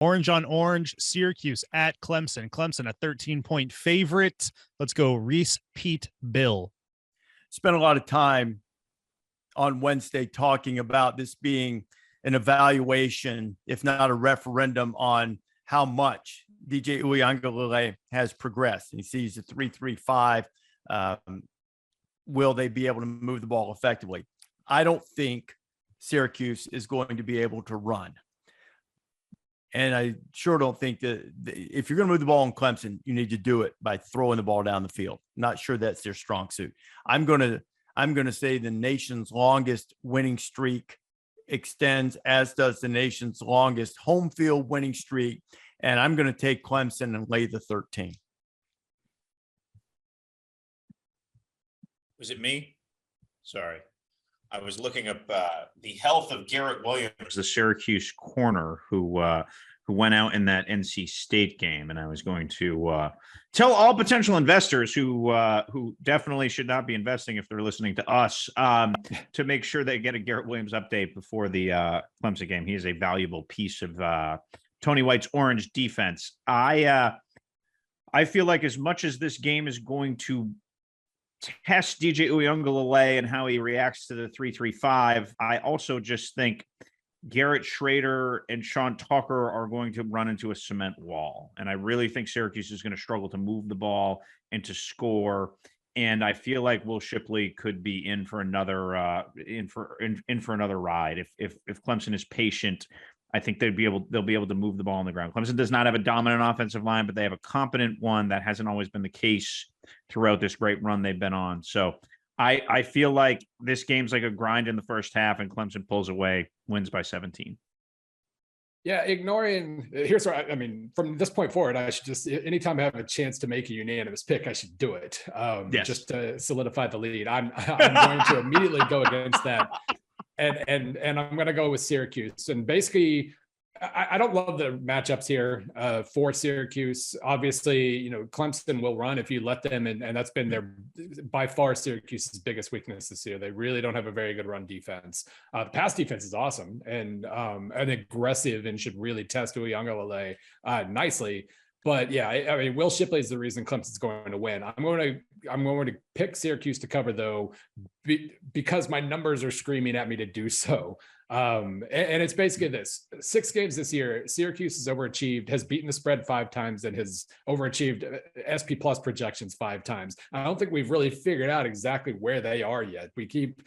Orange on orange, Syracuse at Clemson. Clemson a 13-point favorite. Let's go Rece, Pete, Bill. Spent a lot of time on Wednesday talking about this being an evaluation, if not a referendum, on how much DJ Uiagalelei has progressed. He sees a 3.35. Will they be able to move the ball effectively? I don't think Syracuse is going to be able to run. And I sure don't think that if you're going to move the ball in Clemson, you need to do it by throwing the ball down the field. Not sure that's their strong suit. I'm going to say the nation's longest winning streak extends, as does the nation's longest home field winning streak. And I'm going to take Clemson and lay the 13. Was it me? Sorry. I was looking up the health of Garrett Williams, the Syracuse corner who went out in that NC State game, and I was going to tell all potential investors who definitely should not be investing if they're listening to us to make sure they get a Garrett Williams update before the Clemson game. He is a valuable piece of Tony White's orange defense. I feel like as much as this game is going to test DJ Uiagalelei and how he reacts to the 3.35, I also just think Garrett Schrader and Sean Tucker are going to run into a cement wall. And I really think Syracuse is going to struggle to move the ball and to score. And I feel like Will Shipley could be in for another in for another ride. If Clemson is patient, I think they'll be able to move the ball on the ground. Clemson does not have a dominant offensive line, but they have a competent one. That hasn't always been the case throughout this great run they've been on. So I feel like this game's like a grind in the first half, and Clemson pulls away, wins by 17. Yeah, here's what I mean, from this point forward, I should just, anytime I have a chance to make a unanimous pick, I should do it. Yes. Just to solidify the lead. I'm going to immediately go against that. And I'm going to go with Syracuse. And basically, I don't love the matchups here for Syracuse. Obviously, Clemson will run if you let them, and that's been by far Syracuse's biggest weakness this year. They really don't have a very good run defense. The pass defense is awesome and aggressive and should really test Uiagalelei nicely. But yeah, I mean, Will Shipley is the reason Clemson's going to win. I'm going to pick Syracuse to cover, though, because my numbers are screaming at me to do so. And it's basically this: 6 games this year, Syracuse has overachieved, has beaten the spread 5 times, and has overachieved SP plus projections 5 times. I don't think we've really figured out exactly where they are yet. We keep,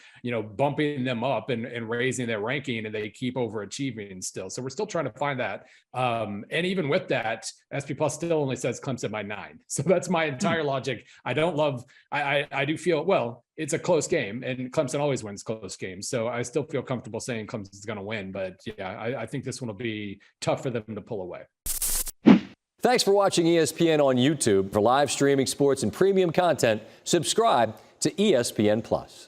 bumping them up and raising their ranking, and they keep overachieving still. So we're still trying to find that. And even with that, SP plus still only says Clemson by 9. So that's my entire logic. I do feel, well, it's a close game, and Clemson always wins close games. So I still feel comfortable saying Clemson's going to win. But yeah, I think this one will be tough for them to pull away. Thanks for watching ESPN on YouTube. For live streaming sports and premium content, subscribe to ESPN Plus.